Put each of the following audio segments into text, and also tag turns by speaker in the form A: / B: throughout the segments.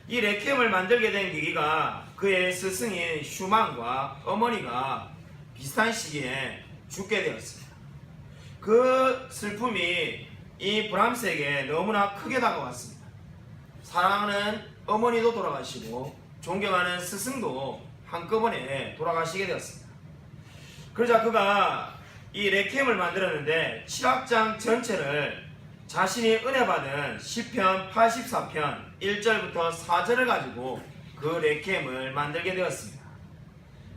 A: 이 레퀴엠을 만들게 된 계기가 그의 스승인 슈만과 어머니가 비슷한 시기에 죽게 되었습니다. 그 슬픔이 이 브람스에게 너무나 크게 다가왔습니다. 사랑하는 어머니도 돌아가시고 존경하는 스승도 한꺼번에 돌아가시게 되었습니다. 그러자 그가 이 레퀴엠을 만들었는데 7악장 전체를 자신이 은혜 받은 시편 84편 1절부터 4절을 가지고 그 레퀴엠을 만들게 되었습니다.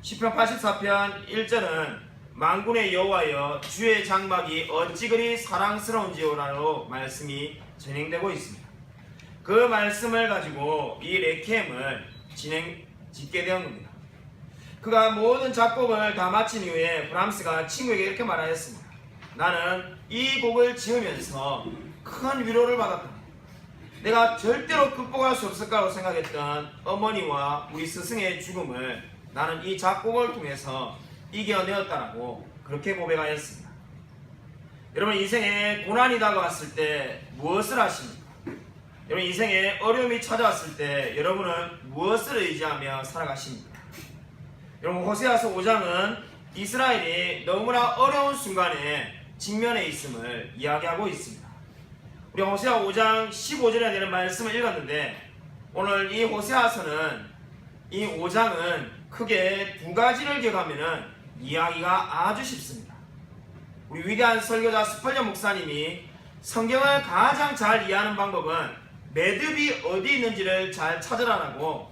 A: 시편 84편 1절은 만군의 여호와여 주의 장막이 어찌 그리 사랑스러운지요라로 말씀이 진행되고 있습니다. 그 말씀을 가지고 이 레퀴엠을 짓게 되었 겁니다. 그가 모든 작곡을 다 마친 이후에 브람스가 친구에게 이렇게 말하였습니다. 나는 이 곡을 지으면서 큰 위로를 받았다. 내가 절대로 극복할 수 없을 거라고 생각했던 어머니와 우리 스승의 죽음을 나는 이 작곡을 통해서 이겨내었다라고 그렇게 고백하였습니다. 여러분, 인생에 고난이 다가왔을 때 무엇을 하십니까? 여러분, 인생에 어려움이 찾아왔을 때 여러분은 무엇을 의지하며 살아가십니까? 여러분, 호세아서 5장은 이스라엘이 너무나 어려운 순간에 직면해 있음을 이야기하고 있습니다. 우리 호세아 5장 15절에 되는 말씀을 읽었는데, 오늘 이 호세아서는 이 5장은 크게 두 가지를 기억하면 이야기가 아주 쉽습니다. 우리 위대한 설교자 스펄전 목사님이 성경을 가장 잘 이해하는 방법은 매듭이 어디 있는지를 잘 찾으라라고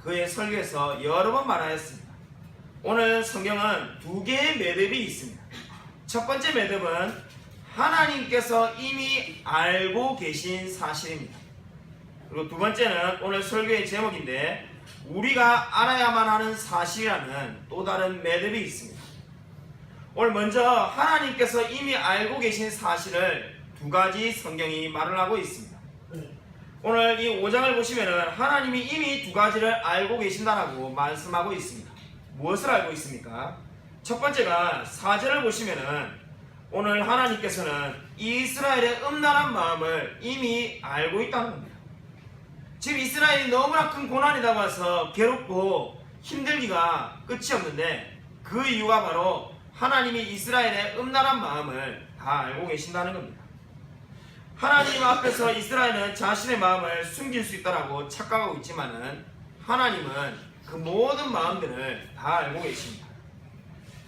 A: 그의 설교에서 여러 번 말하였습니다. 오늘 성경은 두 개의 매듭이 있습니다. 첫 번째 매듭은 하나님께서 이미 알고 계신 사실입니다. 그리고 두 번째는 오늘 설교의 제목인데, 우리가 알아야만 하는 사실이라는 또 다른 매듭이 있습니다. 오늘 먼저 하나님께서 이미 알고 계신 사실을 두 가지 성경이 말을 하고 있습니다. 오늘 이 5장을 보시면 하나님이 이미 두 가지를 알고 계신다라고 말씀하고 있습니다. 무엇을 알고 있습니까? 첫 번째가 4절을 보시면은 오늘 하나님께서는 이스라엘의 음란한 마음을 이미 알고 있다는 겁니다. 지금 이스라엘이 너무나 큰 고난이 다가와서 괴롭고 힘들기가 끝이 없는데, 그 이유가 바로 하나님이 이스라엘의 음란한 마음을 다 알고 계신다는 겁니다. 하나님 앞에서 이스라엘은 자신의 마음을 숨길 수 있다라고 착각하고 있지만은 하나님은 그 모든 마음들을 다 알고 계십니다.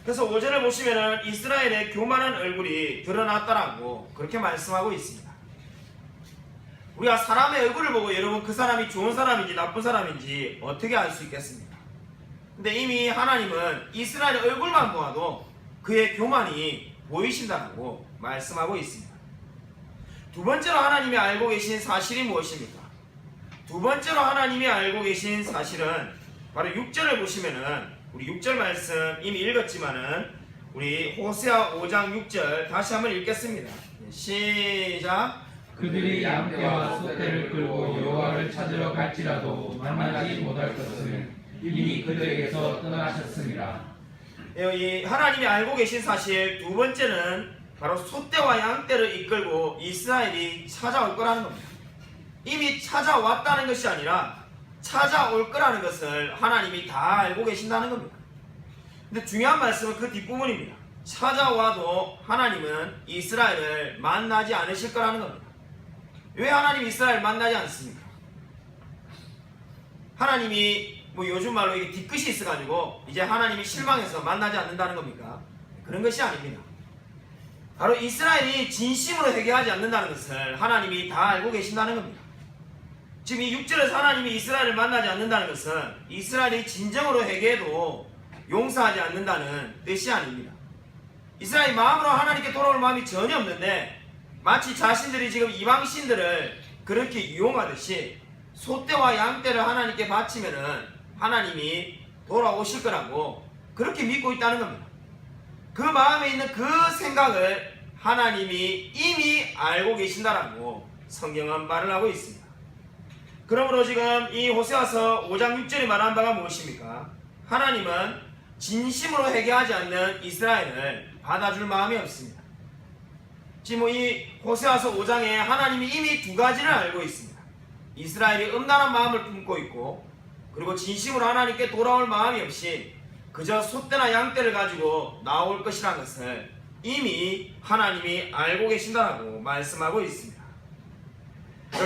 A: 그래서 5절을 보시면은 이스라엘의 교만한 얼굴이 드러났다라고 그렇게 말씀하고 있습니다. 우리가 사람의 얼굴을 보고 여러분 그 사람이 좋은 사람인지 나쁜 사람인지 어떻게 알 수 있겠습니까? 근데 이미 하나님은 이스라엘의 얼굴만 보아도 그의 교만이 보이신다라고 말씀하고 있습니다. 두 번째로 하나님이 알고 계신 사실이 무엇입니까? 두 번째로 하나님이 알고 계신 사실은 바로 6절을 보시면은, 우리 6절 말씀 이미 읽었지만은 우리 호세아 5장 6절 다시 한번 읽겠습니다. 시작.
B: 그들이 양떼와 소떼를 끌고 여호와를 찾으러 갈지라도 만나지 못할 것을 이미 그들에게서 떠나셨습니다.
A: 이 하나님이 알고 계신 사실 두 번째는 바로 소떼와 양떼를 이끌고 이스라엘이 찾아올 거라는 겁니다. 이미 찾아왔다는 것이 아니라 찾아올 거라는 것을 하나님이 다 알고 계신다는 겁니다. 근데 중요한 말씀은 그 뒷부분입니다. 찾아와도 하나님은 이스라엘을 만나지 않으실 거라는 겁니다. 왜 하나님이 이스라엘을 만나지 않습니까? 하나님이 요즘 말로 이게 뒤끝이 있어가지고 이제 하나님이 실망해서 만나지 않는다는 겁니까? 그런 것이 아닙니다. 바로 이스라엘이 진심으로 회개하지 않는다는 것을 하나님이 다 알고 계신다는 겁니다. 지금 이 6절에서 하나님이 이스라엘을 만나지 않는다는 것은 이스라엘이 진정으로 회개해도 용서하지 않는다는 뜻이 아닙니다. 이스라엘이 마음으로 하나님께 돌아올 마음이 전혀 없는데, 마치 자신들이 지금 이방신들을 그렇게 이용하듯이 소떼와 양떼를 하나님께 바치면은 하나님이 돌아오실 거라고 그렇게 믿고 있다는 겁니다. 그 마음에 있는 그 생각을 하나님이 이미 알고 계신다라고 성경은 말을 하고 있습니다. 그러므로 지금 이 호세아서 5장 6절이 말하는 바가 무엇입니까? 하나님은 진심으로 회개하지 않는 이스라엘을 받아줄 마음이 없습니다. 지금 이 호세아서 5장에 하나님이 이미 두 가지를 알고 있습니다. 이스라엘이 음란한 마음을 품고 있고, 그리고 진심으로 하나님께 돌아올 마음이 없이 그저 소떼나 양떼를 가지고 나올 것이라는 것을 이미 하나님이 알고 계신다라고 말씀하고 있습니다.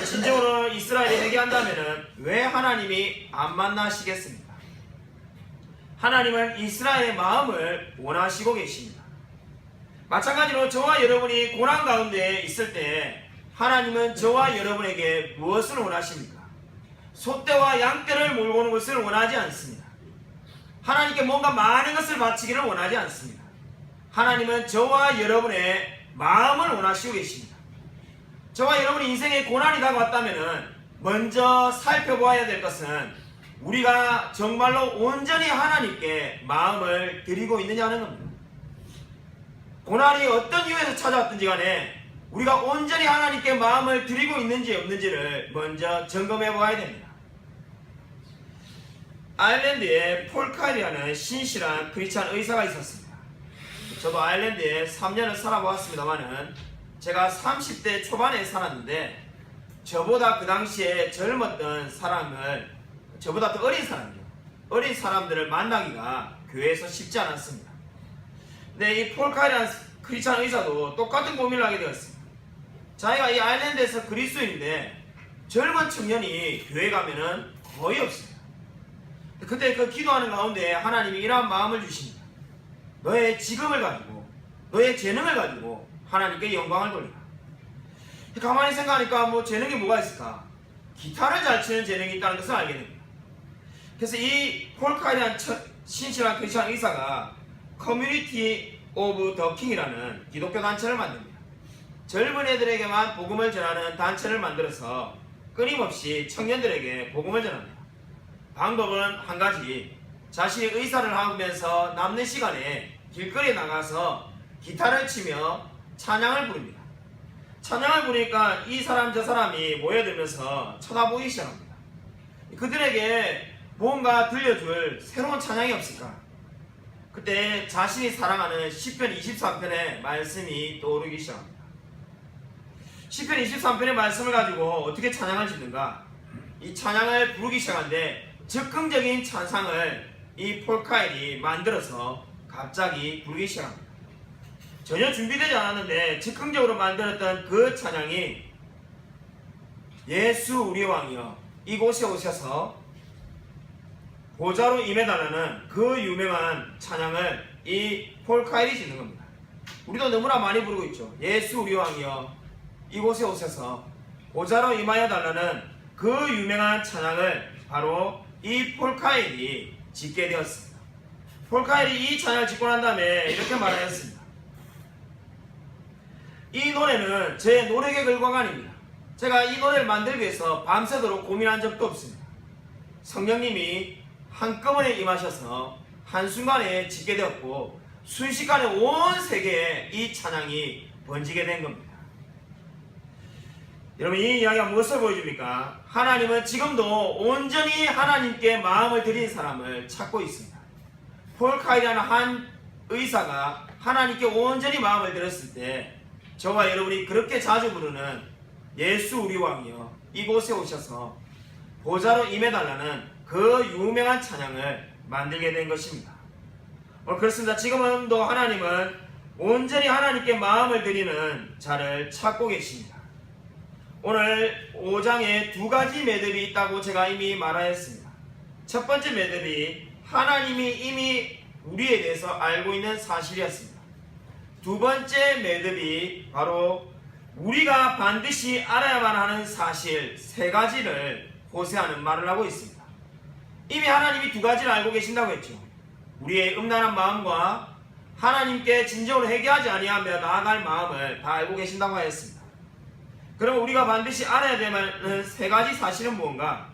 A: 진정으로 이스라엘이 회개한다면 왜 하나님이 안 만나시겠습니까? 하나님은 이스라엘의 마음을 원하시고 계십니다. 마찬가지로 저와 여러분이 고난 가운데 있을 때 하나님은 저와 여러분에게 무엇을 원하십니까? 소떼와 양떼를 몰고 오는 것을 원하지 않습니다. 하나님께 뭔가 많은 것을 바치기를 원하지 않습니다. 하나님은 저와 여러분의 마음을 원하시고 계십니다. 저와 여러분의 인생에 고난이 다가왔다면 먼저 살펴보아야 될 것은 우리가 정말로 온전히 하나님께 마음을 드리고 있느냐는 겁니다. 고난이 어떤 이유에서 찾아왔든지 간에 우리가 온전히 하나님께 마음을 드리고 있는지 없는지를 먼저 점검해 보아야 됩니다. 아일랜드에 폴 카일이라는 신실한 크리스찬 의사가 있었습니다. 저도 아일랜드에 3년을 살아보았습니다만은 제가 30대 초반에 살았는데 저보다 그 당시에 젊었던 사람을, 저보다 더 어린 사람이요, 어린 사람들을 만나기가 교회에서 쉽지 않았습니다. 근데 이 폴 카일이라는 크리스찬 의사도 똑같은 고민을 하게 되었습니다. 자기가 이 아일랜드에서 그리스도인인데 젊은 청년이 교회 가면은 거의 없습니다. 그때 그 기도하는 가운데 하나님이 이러한 마음을 주십니다. 너의 직업을 가지고, 너의 재능을 가지고 하나님께 영광을 돌리라. 가만히 생각하니까 뭐 재능이 뭐가 있을까? 기타를 잘 치는 재능이 있다는 것을 알게 됩니다. 그래서 이 폴 카일이라는 신실한 크리스찬 의사가 커뮤니티 오브 더 킹이라는 기독교 단체를 만듭니다. 젊은 애들에게만 복음을 전하는 단체를 만들어서 끊임없이 청년들에게 복음을 전합니다. 방법은 한 가지, 자신이 의사를 하면서 남는 시간에 길거리에 나가서 기타를 치며 찬양을 부릅니다. 찬양을 부르니까 이 사람 저 사람이 모여들면서 쳐다보기 시작합니다. 그들에게 뭔가 들려줄 새로운 찬양이 없을까? 그때 자신이 사랑하는 시편 23편의 말씀이 떠오르기 시작합니다. 시편 23편의 말씀을 가지고 어떻게 찬양을 짓는가? 이 찬양을 부르기 시작하는데 즉흥적인 찬상을 이 폴 카일이 만들어서 갑자기 부르기 시작합니다. 전혀 준비되지 않았는데 즉흥적으로 만들었던 그 찬양이 예수 우리 왕이여 이곳에 오셔서 보좌로 임해달라는 그 유명한 찬양을 이 폴 카일이 짓는 겁니다. 우리도 너무나 많이 부르고 있죠. 예수 우리 왕이여 이곳에 오셔서 보좌로 임하여 달라는 그 유명한 찬양을 바로 이 폴 카일이 짓게 되었습니다. 폴 카일이 이 찬양을 짓고 난 다음에 이렇게 말하였습니다. 이 노래는 제 노력의 결과가 아닙니다. 제가 이 노래를 만들기 위해서 밤새도록 고민한 적도 없습니다. 성령님이 한꺼번에 임하셔서 한순간에 짓게 되었고 순식간에 온 세계에 이 찬양이 번지게 된 겁니다. 여러분, 이 이야기가 무엇을 보여줍니까? 하나님은 지금도 온전히 하나님께 마음을 드린 사람을 찾고 있습니다. 폴 카일이라는 한 의사가 하나님께 온전히 마음을 들었을 때 저와 여러분이 그렇게 자주 부르는 예수 우리 왕이여 이곳에 오셔서 보좌로 임해달라는 그 유명한 찬양을 만들게 된 것입니다. 그렇습니다. 지금도 하나님은 온전히 하나님께 마음을 드리는 자를 찾고 계십니다. 오늘 5장에 두 가지 매듭이 있다고 제가 이미 말하였습니다. 첫 번째 매듭이 하나님이 이미 우리에 대해서 알고 있는 사실이었습니다. 두 번째 매듭이 바로 우리가 반드시 알아야만 하는 사실 세 가지를 호세아는 말을 하고 있습니다. 이미 하나님이 두 가지를 알고 계신다고 했죠. 우리의 음란한 마음과 하나님께 진정으로 회개하지 아니하며 나아갈 마음을 다 알고 계신다고 하였습니다. 그럼 우리가 반드시 알아야 되는 세 가지 사실은 무언가?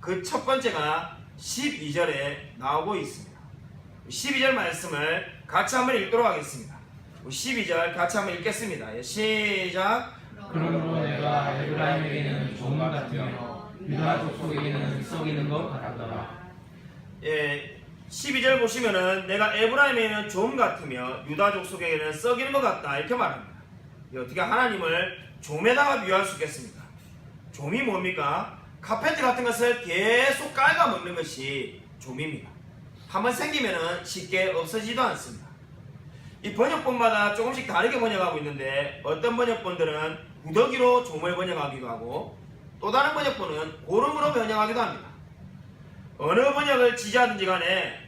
A: 그 첫 번째가 12절에 나오고 있습니다. 12절 말씀을 같이 한번 읽도록 하겠습니다. 12절 같이 한번 읽겠습니다. 시작.
B: 그러므로 내가 에브라임에게는 종 같으며 유다 족속에게는 썩이는 것 같더라.
A: 12절 보시면은 내가 에브라임에게는 좀 같으며 유다 족속에게는 썩이는 것 같다 이렇게 말합니다. 어떻게 하나님을 좀에다가 비유할 수 있겠습니까? 좀이 뭡니까? 카페트 같은 것을 계속 깔아먹는 것이 좀입니다. 한번 생기면 쉽게 없어지지도 않습니다. 이 번역본마다 조금씩 다르게 번역하고 있는데 어떤 번역본들은 구더기로 좀을 번역하기도 하고 또 다른 번역본은 고름으로 번역하기도 합니다. 어느 번역을 지지하든지 간에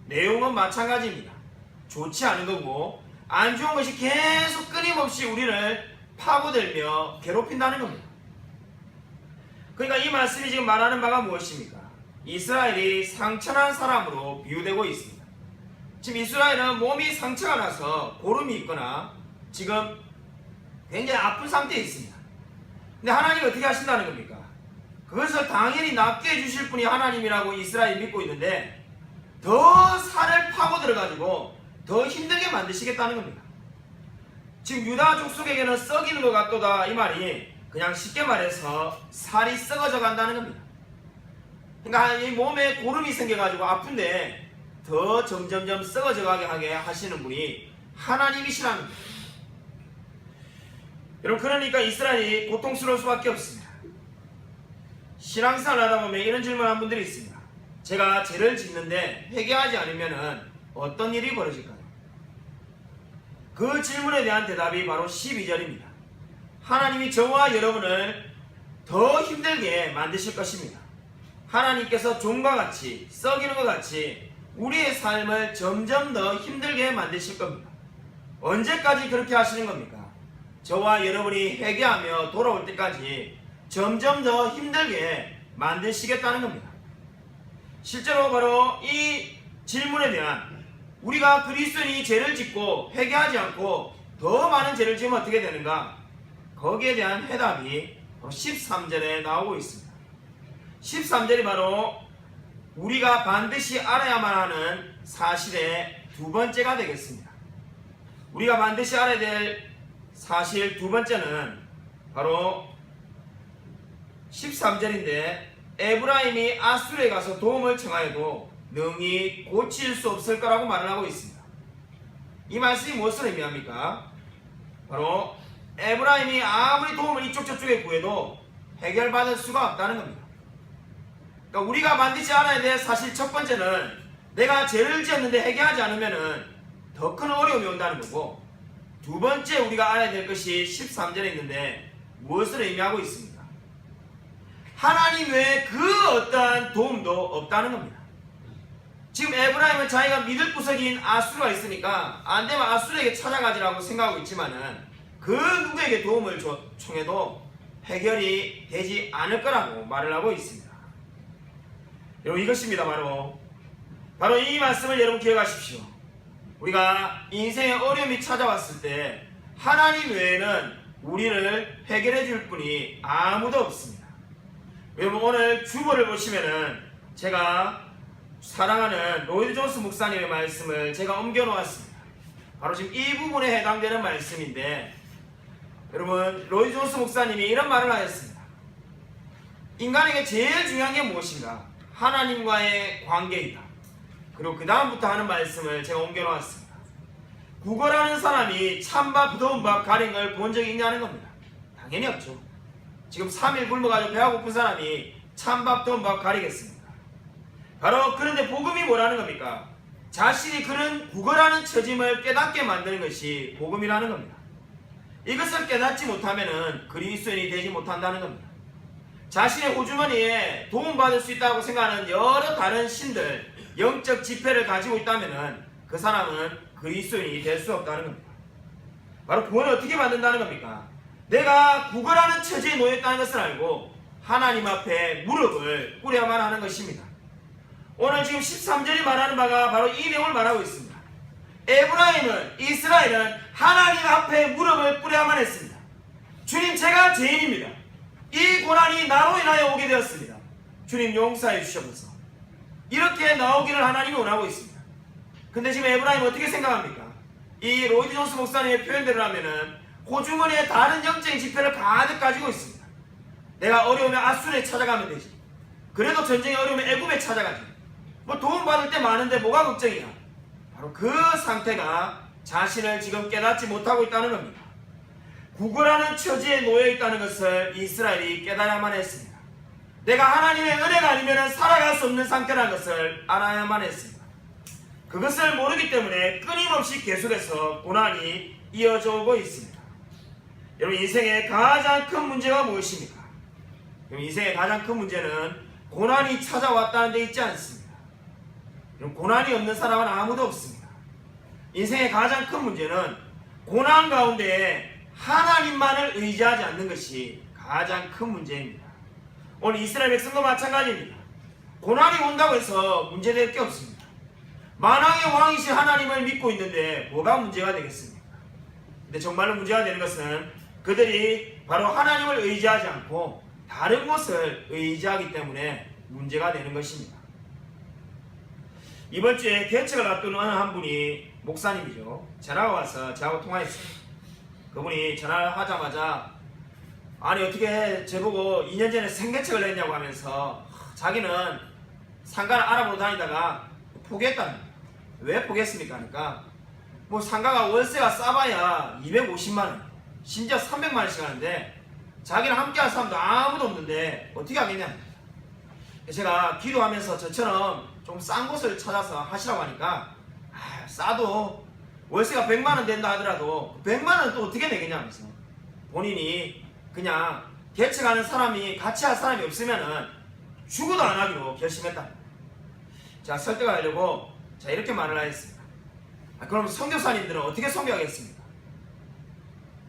A: 내용은 마찬가지입니다. 좋지 않은 거고 안 좋은 것이 계속 끊임없이 우리를 파고들며 괴롭힌다는 겁니다. 그러니까 이 말씀이 지금 말하는 바가 무엇입니까? 이스라엘이 상처난 사람으로 비유되고 있습니다. 지금 이스라엘은 몸이 상처가 나서 고름이 있거나 지금 굉장히 아픈 상태에 있습니다. 근데 하나님이 어떻게 하신다는 겁니까? 그것을 당연히 낫게 해주실 분이 하나님이라고 이스라엘이 믿고 있는데 더 살을 파고들어가지고 더 힘들게 만드시겠다는 겁니다. 지금 유다 족속에게는 썩이는 것 같도다 이 말이 그냥 쉽게 말해서 살이 썩어져 간다는 겁니다. 그러니까 이 몸에 고름이 생겨가지고 아픈데 더 점점점 썩어져 가게 하게 하시는 분이 하나님이시라는 겁니다. 여러분 그러니까 이스라엘이 고통스러울 수밖에 없습니다. 신앙생활을 하다 보면 이런 질문하는 분들이 있습니다. 제가 죄를 짓는데 회개하지 않으면 어떤 일이 벌어질까요? 그 질문에 대한 대답이 바로 12절입니다. 하나님이 저와 여러분을 더 힘들게 만드실 것입니다. 하나님께서 좀과 같이 썩이는 것 같이 우리의 삶을 점점 더 힘들게 만드실 겁니다. 언제까지 그렇게 하시는 겁니까? 저와 여러분이 회개하며 돌아올 때까지 점점 더 힘들게 만드시겠다는 겁니다. 실제로 바로 이 질문에 대한 우리가 그리스도인이 죄를 짓고 회개하지 않고 더 많은 죄를 지으면 어떻게 되는가? 거기에 대한 해답이 바로 13절에 나오고 있습니다. 13절이 바로 우리가 반드시 알아야만 하는 사실의 두 번째가 되겠습니다. 우리가 반드시 알아야 될 사실 두 번째는 바로 13절인데 에브라임이 아수르에 가서 도움을 청하여도 능히 고칠 수 없을 거라고 말을 하고 있습니다. 이 말씀이 무엇을 의미합니까? 바로 에브라임이 아무리 도움을 이쪽 저쪽에 구해도 해결받을 수가 없다는 겁니다. 그러니까 우리가 반드시 알아야 될 사실 첫 번째는 내가 죄를 지었는데 회개하지 않으면 더 큰 어려움이 온다는 거고, 두 번째 우리가 알아야 될 것이 13절에 있는데 무엇을 의미하고 있습니까? 하나님 외에 그 어떠한 도움도 없다는 겁니다. 지금 에브라임은 자기가 믿을 구석인 아수르가 있으니까 안되면 아수르에게 찾아가지라고 생각하고 있지만은 그 누구에게 도움을 청해도 해결이 되지 않을 거라고 말을 하고 있습니다. 여러분 이것입니다. 바로 이 말씀을 여러분 기억하십시오. 우리가 인생의 어려움이 찾아왔을 때 하나님 외에는 우리를 해결해 줄 분이 아무도 없습니다. 여러분 오늘 주보를 보시면은 제가 사랑하는 로이드 존스 목사님의 말씀을 제가 옮겨 놓았습니다. 바로 지금 이 부분에 해당되는 말씀인데, 여러분 로이드 존스 목사님이 이런 말을 하였습니다. 인간에게 제일 중요한 게 무엇인가? 하나님과의 관계이다. 그리고 그 다음부터 하는 말씀을 제가 옮겨 놓았습니다. 구걸하는 사람이 찬밥, 부드러운 밥 가린 걸 본 적이 있냐는 겁니다. 당연히 없죠. 지금 3일 굶어가지고 배가 고픈 사람이 찬밥, 부드러운 밥 가리겠습니다. 바로 그런데 복음이 뭐라는 겁니까? 자신이 그런 구걸하는 처짐을 깨닫게 만드는 것이 복음이라는 겁니다. 이것을 깨닫지 못하면 그리스도인이 되지 못한다는 겁니다. 자신의 호주머니에 도움받을 수 있다고 생각하는 여러 다른 신들, 영적 지폐를 가지고 있다면 그 사람은 그리스도인이 될 수 없다는 겁니다. 바로 구원을 어떻게 만든다는 겁니까? 내가 구걸하는 처지에 놓였다는 것을 알고 하나님 앞에 무릎을 꿇어야만 하는 것입니다. 오늘 지금 13절이 말하는 바가 바로 이 내용을 말하고 있습니다. 에브라임은, 이스라엘은 하나님 앞에 무릎을 꿇어야만 했습니다. 주님, 제가 죄인입니다. 이 고난이 나로 인하여 오게 되었습니다. 주님 용서해 주셔서 이렇게 나오기를 하나님이 원하고 있습니다. 근데 지금 에브라임은 어떻게 생각합니까? 이 로이드 존스 목사님의 표현대로 하면은 호주머니에 다른 영적인 지폐를 가득 가지고 있습니다. 내가 어려우면 아수르에 찾아가면 되지. 그래도 전쟁이 어려우면 애굽에 찾아가지. 뭐 도움받을 때 많은데 뭐가 걱정이야? 바로 그 상태가 자신을 지금 깨닫지 못하고 있다는 겁니다. 구걸하는 처지에 놓여 있다는 것을 이스라엘이 깨달아야만 했습니다. 내가 하나님의 은혜가 아니면 살아갈 수 없는 상태라는 것을 알아야만 했습니다. 그것을 모르기 때문에 끊임없이 계속해서 고난이 이어져 오고 있습니다. 여러분, 인생의 가장 큰 문제가 무엇입니까? 여러분, 인생의 가장 큰 문제는 고난이 찾아왔다는 데 있지 않습니다. 여러분, 고난이 없는 사람은 아무도 없습니다. 인생의 가장 큰 문제는 고난 가운데 하나님만을 의지하지 않는 것이 가장 큰 문제입니다. 오늘 이스라엘 백성도 마찬가지입니다. 고난이 온다고 해서 문제될 게 없습니다. 만왕의 왕이신 하나님을 믿고 있는데 뭐가 문제가 되겠습니까? 근데 정말로 문제가 되는 것은 그들이 바로 하나님을 의지하지 않고 다른 것을 의지하기 때문에 문제가 되는 것입니다. 이번 주에 개척을 앞두는 한 분이 목사님이죠. 전화가 와서 저하고 통화했어요. 그분이 전화를 하자마자 아니 어떻게 저보고 2년 전에 생개척을 했냐고 하면서 자기는 상가를 알아보러 다니다가 포기했다는 거예요. 왜 포기했습니까? 하니까 뭐 상가가 월세가 싸봐야 250만원 심지어 300만원씩 하는데 자기랑 함께할 사람도 아무도 없는데 어떻게 하겠냐. 제가 기도하면서 저처럼 좀 싼 곳을 찾아서 하시라고 하니까 싸도 월세가 100만원 된다 하더라도 100만원 또 어떻게 내겠냐 하면서 본인이 그냥 개척하는 사람이 같이 할 사람이 없으면은 죽어도 안 하기로 결심했다. 자, 설득하려고 자 이렇게 말을 하였습니다. 그럼 선교사님들은 어떻게 선교하겠습니까?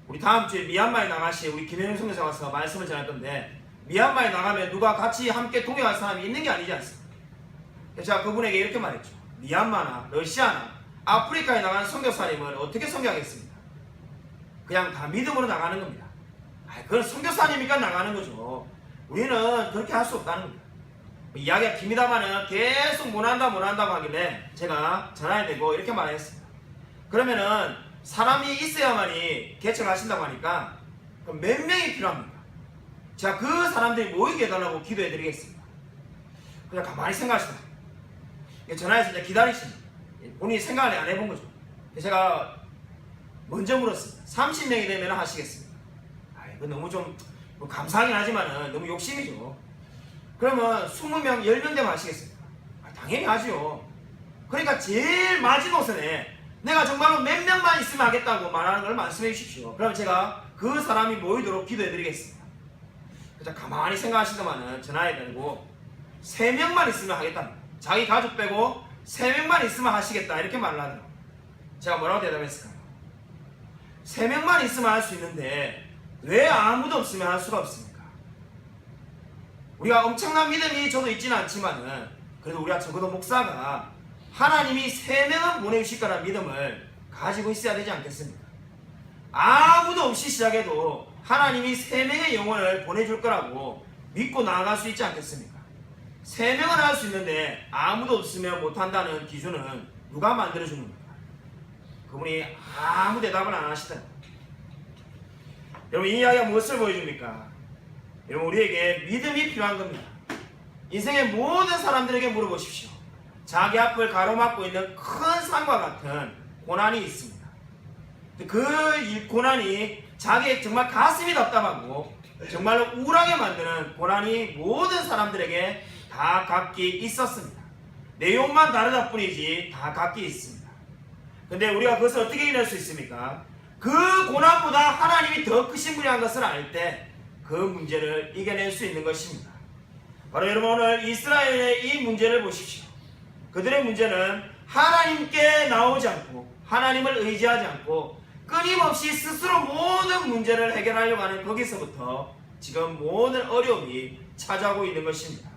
A: 우리 다음 주에 미얀마에 나가시 우리 김현웅 선교사 와서 말씀을 전할 건데 미얀마에 나가면 누가 같이 함께 동행할 사람이 있는 게 아니지 않습니까? 제가 그분에게 이렇게 말했죠. 미얀마나 러시아나 아프리카에 나가는 선교사님을 어떻게 선교하겠습니까? 그냥 다 믿음으로 나가는 겁니다. 그건 선교사님이니까 나가는 거죠. 우리는 그렇게 할 수 없다는 겁니다. 이야기가 깁니다마는 계속 못한다고 하길래 제가 전화해 대고 이렇게 말했습니다. 그러면은 사람이 있어야만이 개척을 하신다고 하니까 그럼 몇 명이 필요합니까? 제가 그 사람들이 모이게 해달라고 기도해 드리겠습니다. 그냥 가만히 생각하시다. 전화해서 이제 기다리십니다. 본인이 생각을 안 해본 거죠. 제가 먼저 물었습니다. 30명이 되면 하시겠습니다. 이거 너무 좀 감사하긴 하지만 너무 욕심이죠. 그러면 20명, 10명 되면 하시겠습니까? 당연히 하죠. 그러니까 제일 마지노선에 내가 정말로 몇 명만 있으면 하겠다고 말하는 걸 말씀해 주십시오. 그럼 제가 그 사람이 모이도록 기도해 드리겠습니다. 그래서 가만히 생각하시더만은 전화해 드리고 3명만 있으면 하겠답니다. 자기 가족 빼고 3명만 있으면 하시겠다 이렇게 말을 하더라고요. 제가 뭐라고 대답했을까요? 3명만 있으면 할 수 있는데 왜 아무도 없으면 할 수가 없습니까? 우리가 엄청난 믿음이 저도 있지는 않지만은 그래도 우리가 적어도 목사가 하나님이 3명은 보내주실 거라는 믿음을 가지고 있어야 되지 않겠습니까? 아무도 없이 시작해도 하나님이 3명의 영혼을 보내줄 거라고 믿고 나아갈 수 있지 않겠습니까? 3명은 할 수 있는데 아무도 없으면 못한다는 기준은 누가 만들어주는 겁니까? 그분이 아무 대답을 안 하시더라고요. 여러분, 이 이야기가 무엇을 보여줍니까? 여러분, 우리에게 믿음이 필요한 겁니다. 인생의 모든 사람들에게 물어보십시오. 자기 앞을 가로막고 있는 큰 산과 같은 고난이 있습니다. 그 고난이 자기의 정말 가슴이 답답하고 정말로 우울하게 만드는 고난이 모든 사람들에게 다 각기 있었습니다. 내용만 다르다 뿐이지 다 각기 있습니다. 근데 우리가 그것을 어떻게 이겨낼 수 있습니까? 그 고난보다 하나님이 더 크신 분이라는 것을 알 때 그 문제를 이겨낼 수 있는 것입니다. 바로 여러분, 오늘 이스라엘의 이 문제를 보십시오. 그들의 문제는 하나님께 나오지 않고 하나님을 의지하지 않고 끊임없이 스스로 모든 문제를 해결하려고 하는 거기서부터 지금 모든 어려움이 찾아오고 있는 것입니다.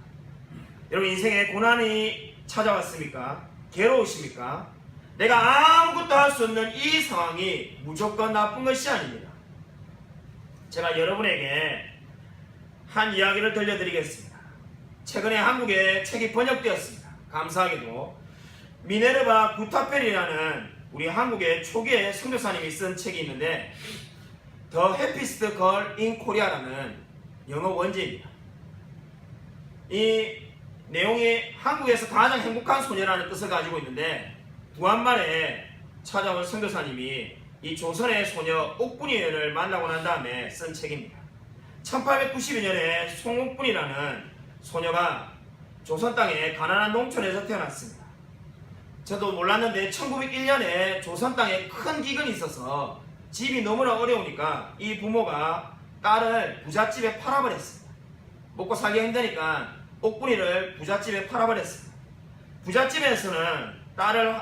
A: 여러분, 인생에 고난이 찾아왔습니까? 괴로우십니까? 내가 아무것도 할 수 없는 이 상황이 무조건 나쁜 것이 아닙니다. 제가 여러분에게 한 이야기를 들려드리겠습니다. 최근에 한국에 책이 번역되었습니다. 감사하게도 미네르바 구타펠이라는 우리 한국의 초기의 선교사님이 쓴 책이 있는데 The Happiest Girl in Korea라는 영어 원제입니다. 이 내용이 한국에서 가장 행복한 소녀라는 뜻을 가지고 있는데 부안만에 찾아온 선교사님이 이 조선의 소녀 옥분이를 만나고 난 다음에 쓴 책입니다. 1892년에 송옥분이라는 소녀가 조선 땅의 가난한 농촌에서 태어났습니다. 저도 몰랐는데 1901년에 조선 땅에 큰 기근이 있어서 집이 너무나 어려우니까 이 부모가 딸을 부잣집에 팔아버렸습니다. 먹고 살기 힘드니까 옥분이를 부잣집에 팔아버렸습니다. 부잣집에서는 딸을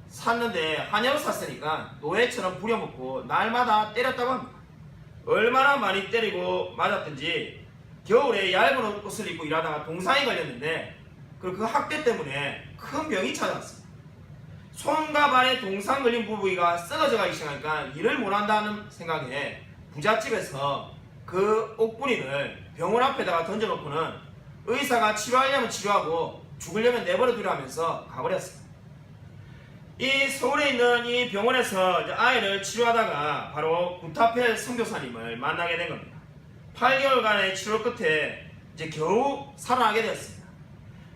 A: 샀는데 한여로 샀으니까 노예처럼 부려먹고 날마다 때렸다고 합니다. 얼마나 많이 때리고 맞았든지 겨울에 얇은 옷을 입고 일하다가 동상이 걸렸는데 그 학대 때문에 큰 병이 찾아왔습니다. 손과 발에 동상 걸린 부부가 썩어져 가기 시작하니까 일을 못한다는 생각에 부잣집에서 그 옥분이를 병원 앞에다가 던져놓고는 의사가 치료하려면 치료하고 죽으려면 내버려 두려 하면서 가버렸습니다. 이 서울에 있는 이 병원에서 아이를 치료하다가 바로 구타펠 선교사님을 만나게 된 겁니다. 8개월간의 치료 끝에 이제 겨우 살아나게 되었습니다.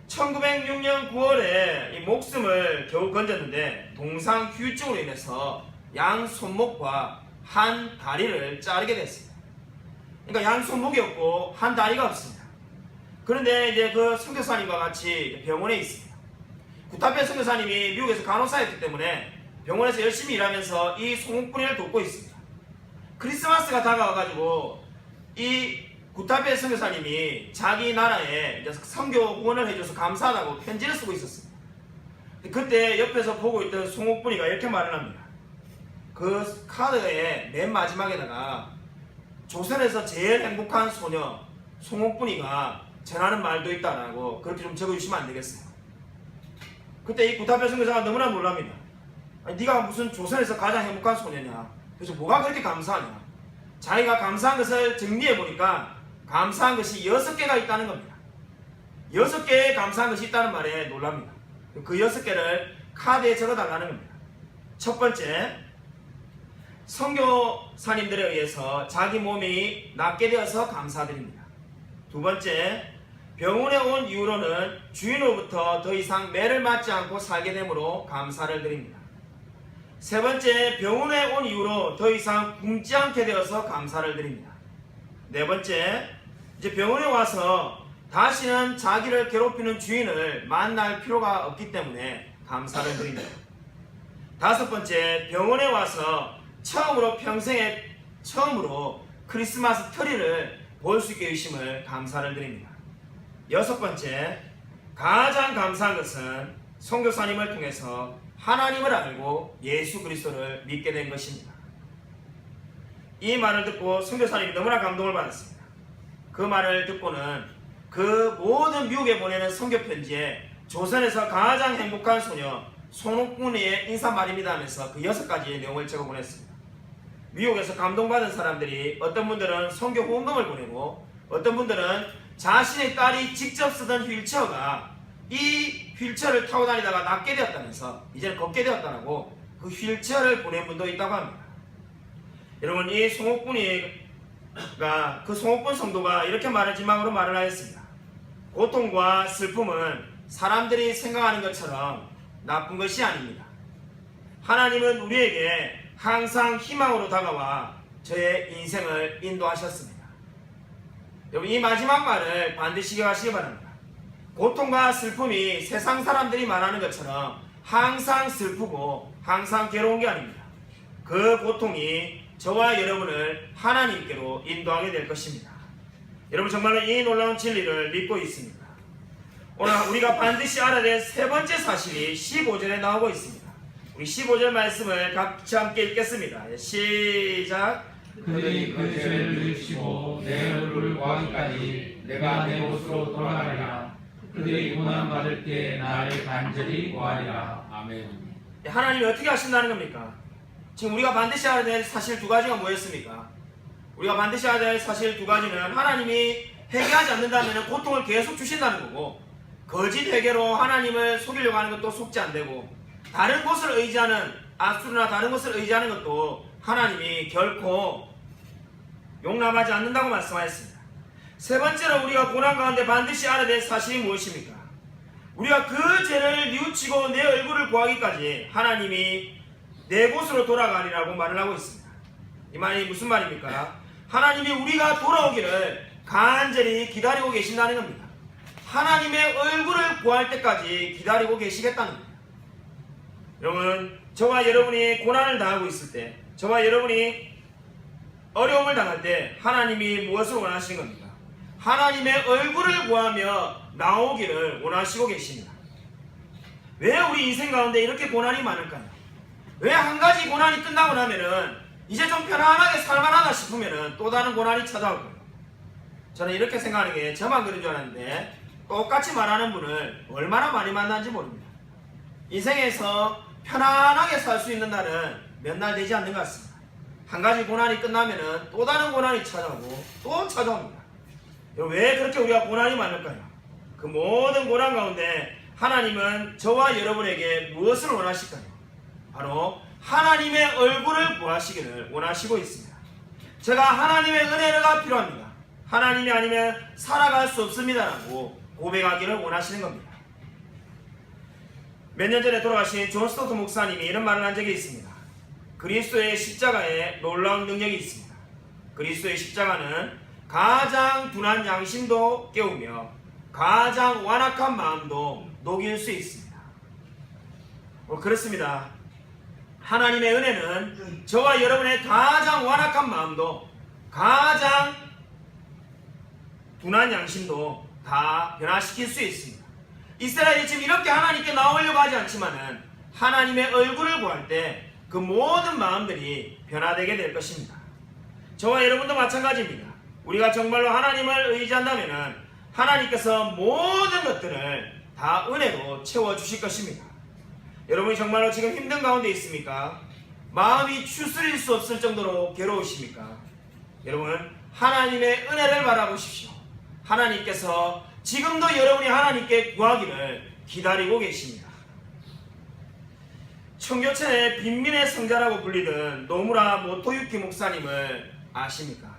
A: 1906년 9월에 이 목숨을 겨우 건졌는데 동상 후유증으로 인해서 양 손목과 한 다리를 자르게 됐습니다. 그러니까 양 손목이 없고 한 다리가 없습니다. 그런데 이제 그 선교사님과 같이 병원에 있습니다. 구타펠 선교사님이 미국에서 간호사였기 때문에 병원에서 열심히 일하면서 이 송옥분이를 돕고 있습니다. 크리스마스가 다가와가지고 이 구타펠 선교사님이 자기 나라에 이제 선교 후원을 해줘서 감사하다고 편지를 쓰고 있었습니다. 그때 옆에서 보고 있던 송옥분이가 이렇게 말을 합니다. 그 카드의 맨 마지막에다가 조선에서 제일 행복한 소녀 송옥분이가 전하는 말도 있다라고 그렇게 좀 적어주시면 안 되겠어요? 그때 이 구타펠 선교사가 너무나 놀랍니다. 아니, 네가 무슨 조선에서 가장 행복한 소녀냐? 그래서 뭐가 그렇게 감사하냐? 자기가 감사한 것을 정리해보니까 감사한 것이 6개가 있다는 겁니다. 6개의 감사한 것이 있다는 말에 놀랍니다. 그 6개를 카드에 적어달라는 겁니다. 첫 번째, 선교사님들에 의해서 자기 몸이 낫게 되어서 감사드립니다. 두 번째, 병원에 온 이후로는 주인으로부터 더 이상 매를 맞지 않고 살게 되므로 감사를 드립니다. 세 번째, 병원에 온 이후로 더 이상 굶지 않게 되어서 감사를 드립니다. 네 번째, 이제 병원에 와서 다시는 자기를 괴롭히는 주인을 만날 필요가 없기 때문에 감사를 드립니다. 다섯 번째, 병원에 와서 처음으로 평생에 처음으로 크리스마스 트리를 볼 수 있게 해주심을 감사를 드립니다. 여섯 번째, 가장 감사한 것은 선교사님을 통해서 하나님을 알고 예수 그리스도를 믿게 된 것입니다. 이 말을 듣고 선교사님이 너무나 감동을 받았습니다. 그 말을 듣고는 그 모든 미국에 보내는 선교편지에 조선에서 가장 행복한 소녀 손옥분이의 인사말입니다 하면서 그 6가지의 내용을 적어 보냈습니다. 미국에서 감동받은 사람들이 어떤 분들은 선교 후원금을 보내고 어떤 분들은 자신의 딸이 직접 쓰던 휠체어가 이 휠체어를 타고 다니다가 낫게 되었다면서 이제는 걷게 되었다고 그 휠체어를 보낸 분도 있다고 합니다. 여러분, 이 송옥분이가 그 송옥분 성도가 이렇게 지망으로 말을 하였습니다. 고통과 슬픔은 사람들이 생각하는 것처럼 나쁜 것이 아닙니다. 하나님은 우리에게 항상 희망으로 다가와 저의 인생을 인도하셨습니다. 여러분, 이 마지막 말을 반드시 기억하시기 바랍니다. 고통과 슬픔이 세상 사람들이 말하는 것처럼 항상 슬프고 항상 괴로운 게 아닙니다. 그 고통이 저와 여러분을 하나님께로 인도하게 될 것입니다. 여러분, 정말로 이 놀라운 진리를 믿고 있습니다. 오늘 우리가 반드시 알아야 될 세 번째 사실이 15절에 나오고 있습니다. 우리 15절 말씀을 같이 함께 읽겠습니다. 시작.
B: 그들이 그 죄를 뉘우치고 내 얼굴을 구하기까지 내가 내 곳으로 돌아가리라. 그들이 고난 받을 때 나를 간절히 구하리라. 아멘.
A: 하나님이 어떻게 하신다는 겁니까? 지금 우리가 반드시 알아야 될 사실 2가지가 뭐였습니까? 우리가 반드시 알아야 될 사실 2가지는 하나님이 회개하지 않는다면 고통을 계속 주신다는 거고, 거짓 회개로 하나님을 속이려고 하는 것도 속지 안 되고, 다른 곳을 의지하는 아수르나 다른 것을 의지하는 것도 하나님이 결코 용납하지 않는다고 말씀하셨습니다. 세 번째로 우리가 고난 가운데 반드시 알아야 될 사실이 무엇입니까? 우리가 그 죄를 뉘우치고 내 얼굴을 구하기까지 하나님이 내 곳으로 돌아가리라고 말을 하고 있습니다. 이 말이 무슨 말입니까? 하나님이 우리가 돌아오기를 간절히 기다리고 계신다는 겁니다. 하나님의 얼굴을 구할 때까지 기다리고 계시겠다는 거예요. 여러분, 저와 여러분이 고난을 당하고 있을 때, 저와 여러분이 어려움을 당할 때 하나님이 무엇을 원하시는 겁니까? 하나님의 얼굴을 구하며 나오기를 원하시고 계십니다. 왜 우리 인생 가운데 이렇게 고난이 많을까요? 왜 한 가지 고난이 끝나고 나면은 이제 좀 편안하게 살만하다 싶으면은 또 다른 고난이 찾아올 거예요. 저는 이렇게 생각하는 게 저만 그런 줄 알았는데 똑같이 말하는 분을 얼마나 많이 만난지 모릅니다. 인생에서 편안하게 살 수 있는 날은 몇 날 되지 않는 것 같습니다. 한 가지 고난이 끝나면은 또 다른 고난이 찾아오고 또 찾아옵니다. 왜 그렇게 우리가 고난이 많을까요? 그 모든 고난 가운데 하나님은 저와 여러분에게 무엇을 원하실까요? 바로 하나님의 얼굴을 구하시기를 원하시고 있습니다. 제가 하나님의 은혜가 필요합니다. 하나님이 아니면 살아갈 수 없습니다라고 고백하기를 원하시는 겁니다. 몇 년 전에 돌아가신 존 스토트 목사님이 이런 말을 한 적이 있습니다. 그리스도의 십자가에 놀라운 능력이 있습니다. 그리스도의 십자가는 가장 둔한 양심도 깨우며 가장 완악한 마음도 녹일 수 있습니다. 그렇습니다. 하나님의 은혜는 저와 여러분의 가장 완악한 마음도 가장 둔한 양심도 다 변화시킬 수 있습니다. 이스라엘이 지금 이렇게 하나님께 나오려고 하지 않지만은 하나님의 얼굴을 구할 때 그 모든 마음들이 변화되게 될 것입니다. 저와 여러분도 마찬가지입니다. 우리가 정말로 하나님을 의지한다면은 하나님께서 모든 것들을 다 은혜로 채워주실 것입니다. 여러분이 정말로 지금 힘든 가운데 있습니까? 마음이 추스릴 수 없을 정도로 괴로우십니까? 여러분, 하나님의 은혜를 바라보십시오. 하나님께서 지금도 여러분이 하나님께 구하기를 기다리고 계십니다. 청교천의 빈민의 성자라고 불리던 노무라 모토유키 목사님을 아십니까?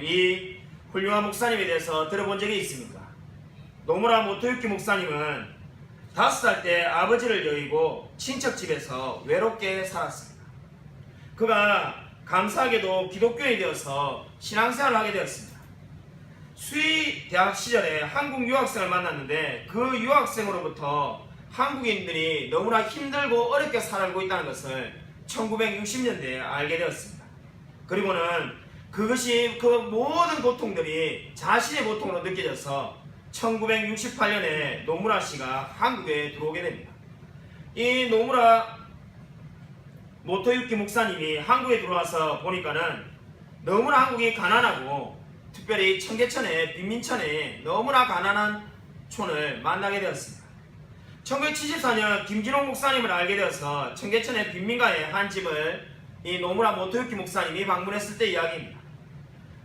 A: 이 훌륭한 목사님에 대해서 들어본 적이 있습니까? 노무라 모토유키 목사님은 5살 때 아버지를 여의고 친척집에서 외롭게 살았습니다. 그가 감사하게도 기독교인이 되어서 신앙생활을 하게 되었습니다. 수의 대학 시절에 한국 유학생을 만났는데 그 유학생으로부터 한국인들이 너무나 힘들고 어렵게 살고 있다는 것을 1960년대에 알게 되었습니다. 그리고는 그것이 그 모든 고통들이 자신의 고통으로 느껴져서 1968년에 노무라 씨가 한국에 들어오게 됩니다. 이 노무라 모토유키 목사님이 한국에 들어와서 보니까는 너무나 한국이 가난하고 특별히 청계천의 빈민천에 너무나 가난한 촌을 만나게 되었습니다. 1974년 김진홍 목사님을 알게 되어서 청계천의 빈민가의 한 집을 이 노무라 모토유키 목사님이 방문했을 때 이야기입니다.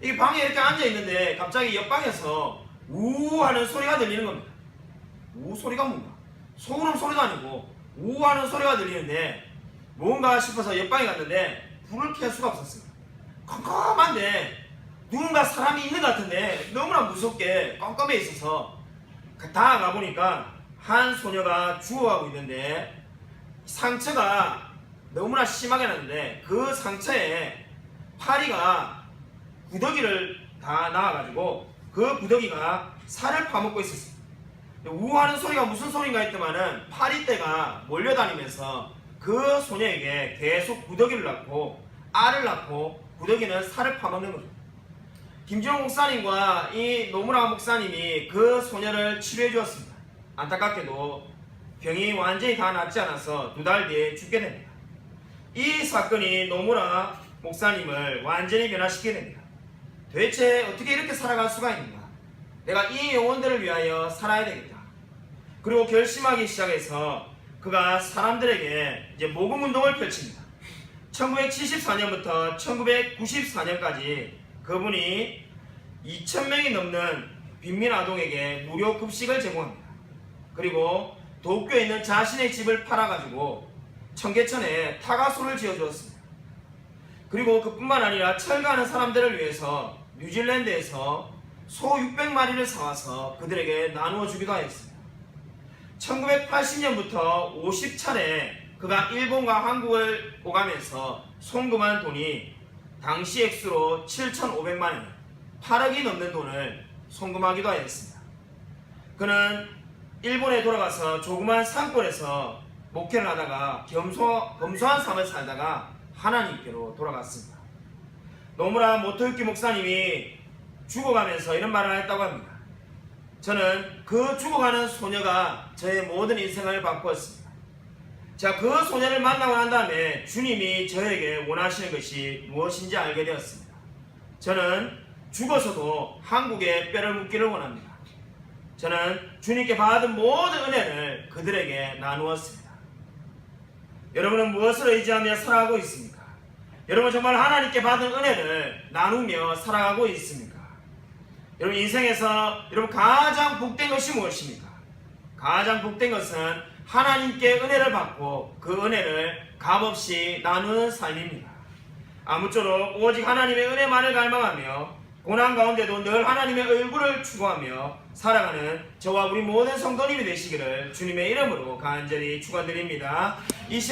A: 이 방에 이렇게 앉아있는데 갑자기 옆방에서 우 하는 소리가 들리는 겁니다. 우 소리가 뭔가? 소름 소리도 아니고 우 하는 소리가 들리는데 뭔가 싶어서 옆방에 갔는데 불을 켤 수가 없었습니다. 컴컴한데 누군가 사람이 있는 것 같은데 너무나 무섭게 깜깜해 있어서 다가가 보니까 한 소녀가 죽어가고 있는데 상처가 너무나 심하게 났는데 그 상처에 파리가 구더기를 다 나와가지고 그 구더기가 살을 파먹고 있었습니다. 우하는 소리가 무슨 소리인가 했더만은 파리떼가 몰려다니면서 그 소녀에게 계속 구더기를 낳고 알을 낳고 구더기는 살을 파먹는 거죠. 김진홍 목사님과 이 노무라 목사님이 그 소녀를 치료해 주었습니다. 안타깝게도 병이 완전히 다 낫지 않아서 2달 뒤에 죽게 됩니다. 이 사건이 노무라 목사님을 완전히 변화시키게 됩니다. 도대체 어떻게 이렇게 살아갈 수가 있는가? 내가 이 영혼들을 위하여 살아야 되겠다. 그리고 결심하기 시작해서 그가 사람들에게 이제 모금 운동을 펼칩니다. 1974년부터 1994년까지 그분이 2,000명이 넘는 빈민 아동에게 무료 급식을 제공합니다. 그리고 도쿄에 있는 자신의 집을 팔아가지고 청계천에 타가소를 지어주었습니다. 그리고 그뿐만 아니라 철거하는 사람들을 위해서 뉴질랜드에서 소 600마리를 사와서 그들에게 나누어 주기도 하였습니다. 1980년부터 50차례 그가 일본과 한국을 오가면서 송금한 돈이 당시 액수로 7,500만 원, 8억이 넘는 돈을 송금하기도 하였습니다. 그는 일본에 돌아가서 조그만 산골에서 목회를 하다가 검소한 삶을 살다가 하나님께로 돌아갔습니다. 노무라 모토유키 목사님이 죽어가면서 이런 말을 했다고 합니다. 저는 그 죽어가는 소녀가 저의 모든 인생을 바꾸었습니다. 자, 그 소녀를 만나고 난 다음에 주님이 저에게 원하시는 것이 무엇인지 알게 되었습니다. 저는 죽어서도 한국에 뼈를 묻기를 원합니다. 저는 주님께 받은 모든 은혜를 그들에게 나누었습니다. 여러분은 무엇을 의지하며 살아가고 있습니까? 여러분 정말 하나님께 받은 은혜를 나누며 살아가고 있습니까? 여러분 인생에서 여러분 가장 복된 것이 무엇입니까? 가장 복된 것은 하나님께 은혜를 받고 그 은혜를 값없이 나누는 삶입니다. 아무쪼록 오직 하나님의 은혜만을 갈망하며 고난 가운데도 늘 하나님의 얼굴을 추구하며 살아가는 저와 우리 모든 성도님이 되시기를 주님의 이름으로 간절히 축원드립니다.